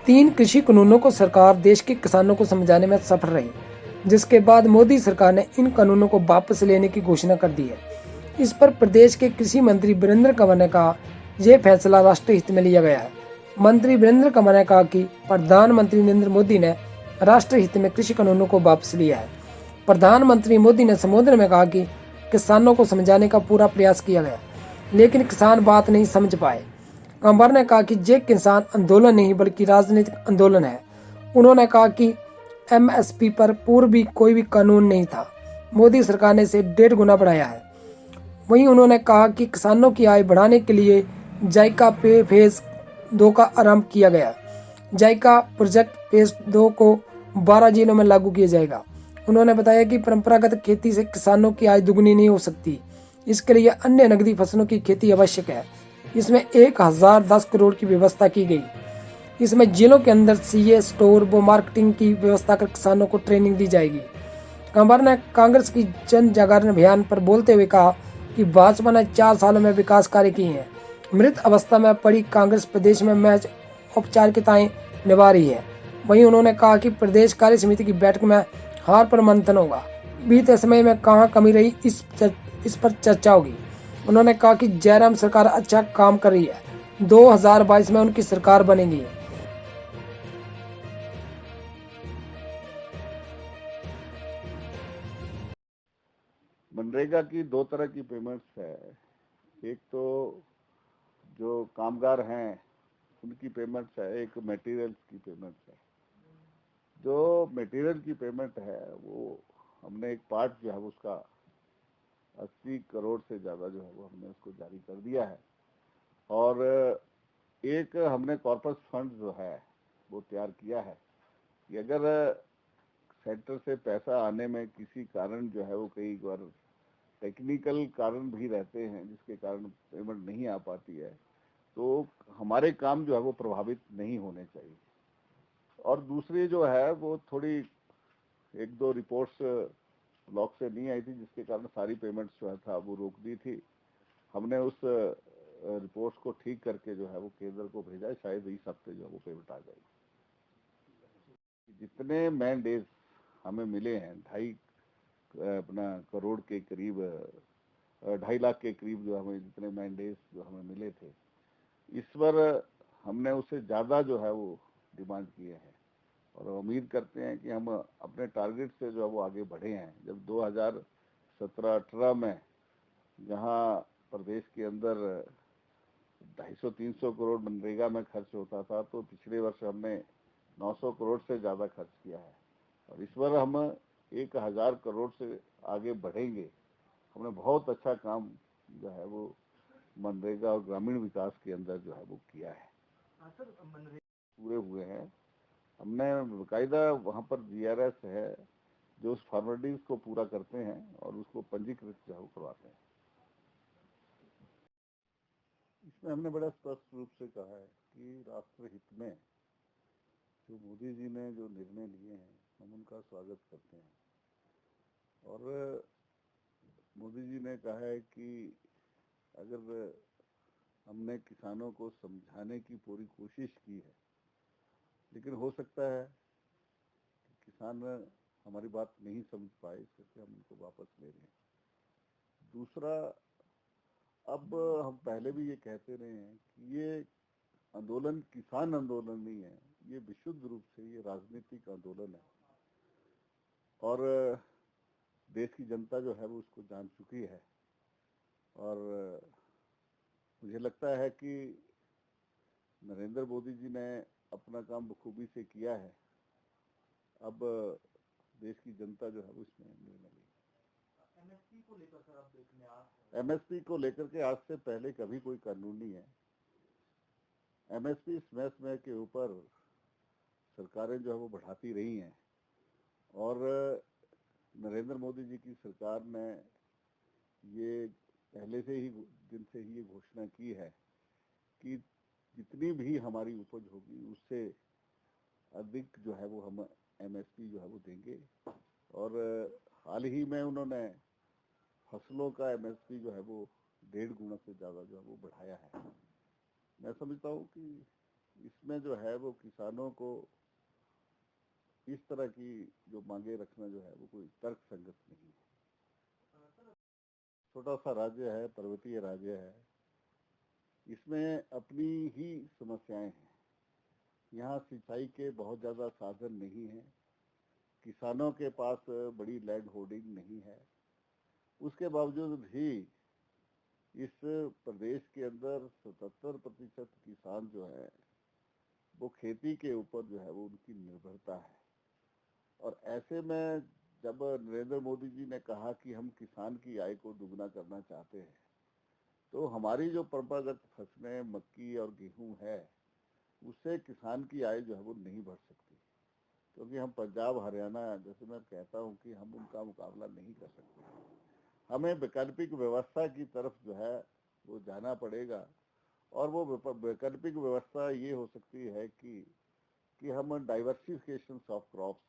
तीन कृषि कानूनों को सरकार देश के किसानों को समझाने में सफल रही, जिसके बाद मोदी सरकार ने इन कानूनों को वापस लेने की घोषणा कर दी है। इस पर प्रदेश के कृषि मंत्री वीरेंद्र कंवर ने कहा, यह फैसला राष्ट्रीय हित में लिया गया है। मंत्री वीरेंद्र कंवर ने कहा कि प्रधानमंत्री नरेंद्र मोदी ने राष्ट्रीय हित में कृषि कानूनों को वापस लिया है। प्रधानमंत्री मोदी ने संबोधन में कहा कि किसानों को समझाने का पूरा प्रयास किया गया, लेकिन किसान बात नहीं समझ पाए। कंवर ने कहा कि ये किसान आंदोलन नहीं बल्कि राजनीतिक आंदोलन है। उन्होंने कहा कि एमएसपी पर पूर्व भी कोई भी कानून नहीं था, मोदी सरकार ने इसे 1.5 गुना बढ़ाया है। वहीं उन्होंने कहा कि किसानों की आय बढ़ाने के लिए जायका पे फेज 2 का आरंभ किया गया। जायका प्रोजेक्ट फेज 2 को 12 जिलों में लागू किया जाएगा। उन्होंने बताया कि परंपरागत खेती से किसानों की आय दुगनी नहीं हो सकती, इसके लिए अन्य नकदी फसलों की खेती आवश्यक है। इसमें 1010 करोड़ की व्यवस्था की गई। इसमें जिलों के अंदर सीए, स्टोर व मार्केटिंग की व्यवस्था कर किसानों को ट्रेनिंग दी जाएगी। कंवर ने कांग्रेस की जन जागरण अभियान पर बोलते हुए कहा कि भाजपा ने 4 सालों में विकास कार्य किए हैं। मृत अवस्था में पड़ी कांग्रेस प्रदेश में महज औपचारिकताएं निभा रही है। वहीं उन्होंने कहा कि प्रदेश कार्य समिति की बैठक में हार पर मंथन होगा। बीते समय में कहाँ कमी रही, इस पर चर्चा होगी। उन्होंने कहा कि जयराम सरकार अच्छा काम कर रही है। 2022 में उनकी सरकार बनेगी। मनरेगा की दो तरह की पेमेंट्स है। एक तो जो कामगार हैं उनकी पेमेंट्स है, एक मटेरियल्स की पेमेंट्स है। जो मटेरियल की पेमेंट है वो हमने एक पार्ट जो है उसका 80 करोड़ से ज़्यादा जो है वो हमने उसको जारी कर दिया है। और एक हमने कॉर्पस फंड जो है वो तैयार किया है कि अगर सेंटर से पैसा आने में किसी कारण जो है वो कई बार टेक्निकल कारण भी रहते हैं जिसके कारण पेमेंट नहीं आ पाती है, तो हमारे काम जो है वो प्रभावित नहीं होने चाहिए। और दूसरी जो है वो थोड़ी 1-2 रिपोर्ट्स ब्लॉक से नहीं आई थी जिसके कारण सारी पेमेंट्स जो है था वो रोक दी थी। हमने उस रिपोर्ट्स को ठीक करके जो है वो केंद्र को भेजा है, शायद इस हफ्ते जो है वो पेमेंट आ जाएगी। जितने मैन डेज हमें मिले हैं 2.5 करोड़ के करीब, 2.5 लाख के करीब जो हमें जितने मैन डेज जो हमें मिले थे, इस बार हमने उससे ज़्यादा जो है वो डिमांड किए हैं और उम्मीद करते हैं कि हम अपने टारगेट से जो है वो आगे बढ़े हैं। जब 2017-18 में जहां प्रदेश के अंदर 250-300 करोड़ मनरेगा में खर्च होता था, तो पिछले वर्ष हमने 900 करोड़ से ज़्यादा खर्च किया है और इस बार हम 1000 करोड़ से आगे बढ़ेंगे। हमने बहुत अच्छा काम जो है वो मनरेगा और ग्रामीण विकास के अंदर जो है वो किया है। पूरे हुए हैं। हमने बाकायदा वहाँ पर जीआरएस है जो उस फॉर्मेलिटीज को पूरा करते हैं और उसको पंजीकृत जो है वो करवाते हैं। इसमें हमने बड़ा स्पष्ट रूप से कहा है कि राष्ट्र हित में जो मोदी जी ने जो निर्णय लिए हैं हम उनका स्वागत करते हैं। और मोदी जी ने कहा है कि अगर हमने किसानों को समझाने की पूरी कोशिश की है, लेकिन हो सकता है कि किसान हमारी बात नहीं समझ पाए, इसलिए हम उनको वापस ले रहे हैं। दूसरा, अब हम पहले भी ये कहते रहे हैं कि ये आंदोलन किसान आंदोलन नहीं है, ये विशुद्ध रूप से ये राजनीतिक आंदोलन है और देश की जनता जो है वो उसको जान चुकी है। और मुझे लगता है कि नरेंद्र मोदी जी ने अपना काम बखूबी से किया है। अब देश की जनता जो है वो इसमें निर्णय लेगी। एमएसपी को लेकर सर आप देखने आ रहे हैं, एमएसपी को लेकर के आज से पहले कभी कोई कानून नहीं है। एमएसपी स्मैश में के ऊपर सरकारें जो है वो बढ़ाती रही हैं और नरेंद्र मोदी जी की सरकार ने ये पहले से ही दिन से ही ये घोषणा की है कि जितनी भी हमारी उपज होगी उससे अधिक जो है वो हम एमएसपी जो है वो देंगे। और हाल ही में उन्होंने फसलों का एमएसपी जो है वो 1.5 गुना से ज़्यादा जो है वो बढ़ाया है। मैं समझता हूँ कि इसमें जो है वो किसानों को इस तरह की जो मांगे रखना जो है वो कोई तर्क संगत नहीं है। छोटा सा राज्य है, पर्वतीय राज्य है, इसमें अपनी ही समस्याएं हैं। यहाँ सिंचाई के बहुत ज़्यादा साधन नहीं है, किसानों के पास बड़ी लैंड होल्डिंग नहीं है। उसके बावजूद भी इस प्रदेश के अंदर 77% किसान जो है वो खेती के ऊपर जो है वो उनकी निर्भरता है। और ऐसे में जब नरेंद्र मोदी जी ने कहा कि हम किसान की आय को दुगना करना चाहते हैं, तो हमारी जो परंपरागत फसलें मक्की और गेहूं है, उससे किसान की आय जो है वो नहीं बढ़ सकती, क्योंकि हम पंजाब हरियाणा, जैसे मैं कहता हूं कि हम उनका मुकाबला नहीं कर सकते। हमें वैकल्पिक व्यवस्था की तरफ जो है वो जाना पड़ेगा। और वो वैकल्पिक व्यवस्था ये हो सकती है कि हम डाइवर्सिफिकेशन ऑफ क्रॉप्स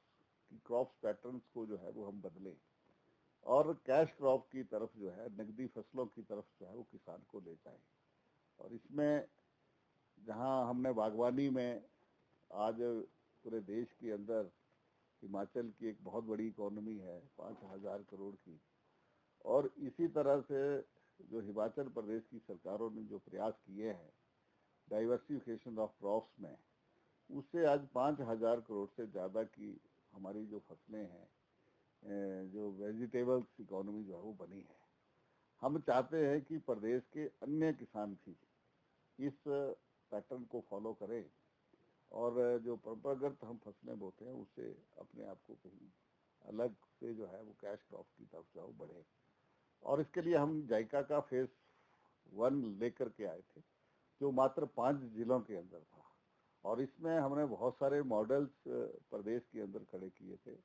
की क्रॉप्स पैटर्न्स को जो है वो हम बदलें और कैश क्रॉप की तरफ जो है, नकदी फसलों की तरफ जो है वो किसान को ले जाएं। और इसमें जहां हमने बागवानी में आज पूरे देश के अंदर हिमाचल की एक बहुत बड़ी इकोनॉमी है 5,000 करोड़ की, और इसी तरह से जो हिमाचल प्रदेश की सरकारों ने जो प्रयास किए हैं डाइवर्सिफिकेशन ऑफ क्रॉप्स में, उससे आज 5,000 करोड़ से ज़्यादा की हमारी जो फसलें हैं, जो वेजिटेबल्स इकोनॉमी जो है वो बनी है। हम चाहते हैं कि प्रदेश के अन्य किसान भी इस पैटर्न को फॉलो करें और जो परंपरागत हम फसलें बोते हैं उससे अपने आप को कहीं अलग से जो है वो कैश क्रॉप की तरफ जो बढ़े। और इसके लिए हम जायका का फेज 1 लेकर के आए थे, जो मात्र 5 जिलों के अंदर था, और इसमें हमने बहुत सारे मॉडल्स प्रदेश के अंदर खड़े किए थे।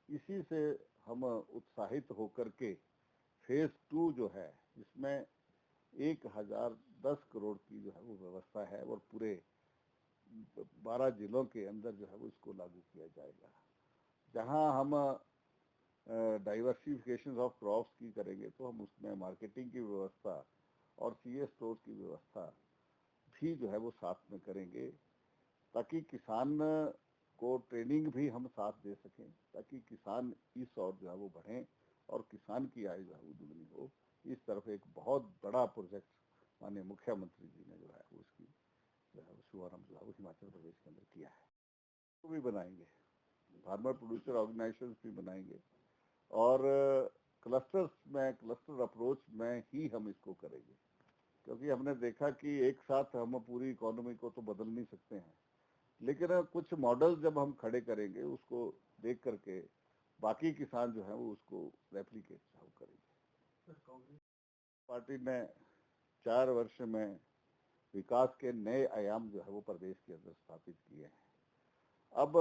इसी से हम उत्साहित होकर के फेज 2 जो है, इसमें 1,010 करोड़ की जो है वो व्यवस्था है और पूरे 12 जिलों के अंदर जो है वो इसको लागू किया जाएगा। जहां हम डाइवर्सिफिकेशन ऑफ क्रॉप्स की करेंगे तो हम उसमें मार्केटिंग की व्यवस्था और सीए स्टोर की व्यवस्था भी जो है वो साथ में करेंगे, ताकि किसान को ट्रेनिंग भी हम साथ दे सकें, ताकि किसान इस ओर जो है वो बढ़ें और किसान की आय जो है वो दुगनी हो। इस तरफ एक बहुत बड़ा प्रोजेक्ट माननीय मुख्यमंत्री जी ने जो है उसकी जो है शुभारंभ जो है वो हिमाचल प्रदेश के अंदर किया है। तो भी बनाएंगे, फार्मर प्रोड्यूसर ऑर्गेनाइजेशन भी बनाएंगे और क्लस्टर अप्रोच में ही हम इसको करेंगे, क्योंकि हमने देखा कि एक साथ हम पूरी इकोनॉमी को तो बदल नहीं सकते हैं, लेकिन कुछ मॉडल जब हम खड़े करेंगे उसको देख करके बाकी किसान जो है वो उसको रेप्लिकेट करेंगे। पार्टी ने 4 वर्ष में विकास के नए आयाम जो है वो प्रदेश के अंदर स्थापित किए हैं। अब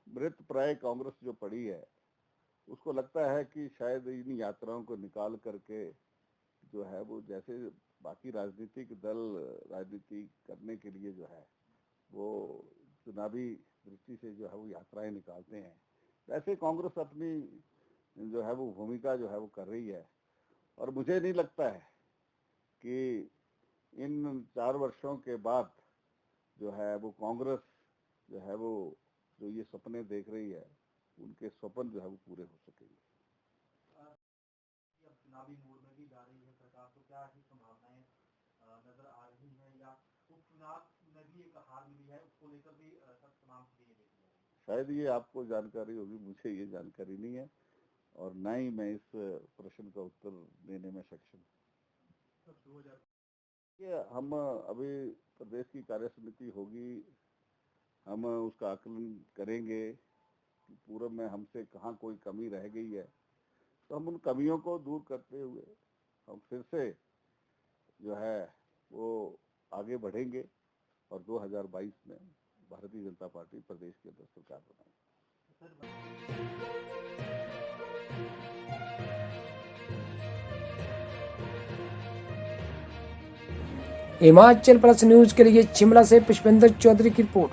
मृत प्राय कांग्रेस जो पड़ी है, उसको लगता है कि शायद इन यात्राओं को निकाल करके जो है वो, जैसे बाकी राजनीतिक दल राजनीति करने के लिए जो है वो चुनावी दृष्टि से जो है वो यात्राएं निकालते हैं, वैसे कांग्रेस अपनी जो है वो भूमिका जो है वो कर रही है। और मुझे नहीं लगता है कि इन 4 वर्षों के बाद जो है वो कांग्रेस जो है वो जो ये सपने देख रही है, उनके सपन जो है वो पूरे हो सकेंगे। चुनावी मोड में भी जा रही है सरकार, तो क्या ऐसी संभावनाएं नजर आ रही है, या उपचुनाव में भी एक हार मिली है, उसको लेकर भी तमाम चीजें देखी जा रही है? शायद ये आपको जानकारी होगी, मुझे ये जानकारी नहीं है और ना ही मैं इस प्रश्न का उत्तर देने में सक्षम हूँ। ये हम अभी प्रदेश की कार्य समिति होगी, हम उसका आकलन करेंगे कि पूर्व में हमसे कहाँ कोई कमी रह गई है, तो हम उन कमियों को दूर करते हुए हम फिर से जो है वो आगे बढ़ेंगे और 2022 में भारतीय जनता पार्टी प्रदेश के अंदर सरकार बनाएगी। हिमाचल प्लस न्यूज के लिए शिमला से पुष्पेंद्र चौधरी की रिपोर्ट।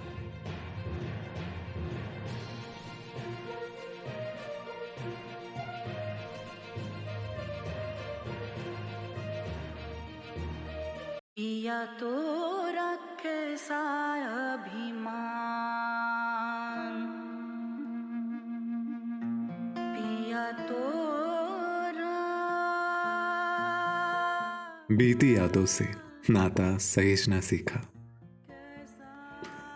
या तो रखे सा अभिमान पिया तोरा। बीती यादों से नाता सहेजना सीखा,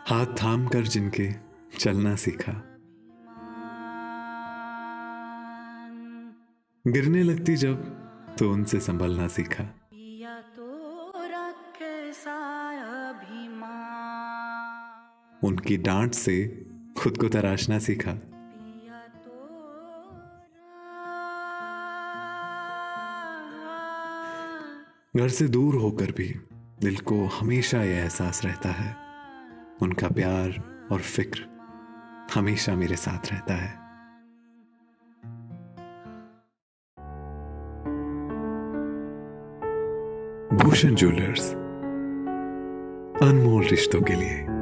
हाथ थाम कर जिनके चलना सीखा। गिरने लगती जब तो उनसे संभलना सीखा। पिया तोरा कैसा अभिमान। उनकी डांट से खुद को तराशना सीखा। पिया तोरा। घर से दूर होकर भी दिल को हमेशा यह एहसास रहता है, उनका प्यार और फिक्र हमेशा मेरे साथ रहता है। भूषण ज्वेलर्स, अनमोल रिश्तों के लिए।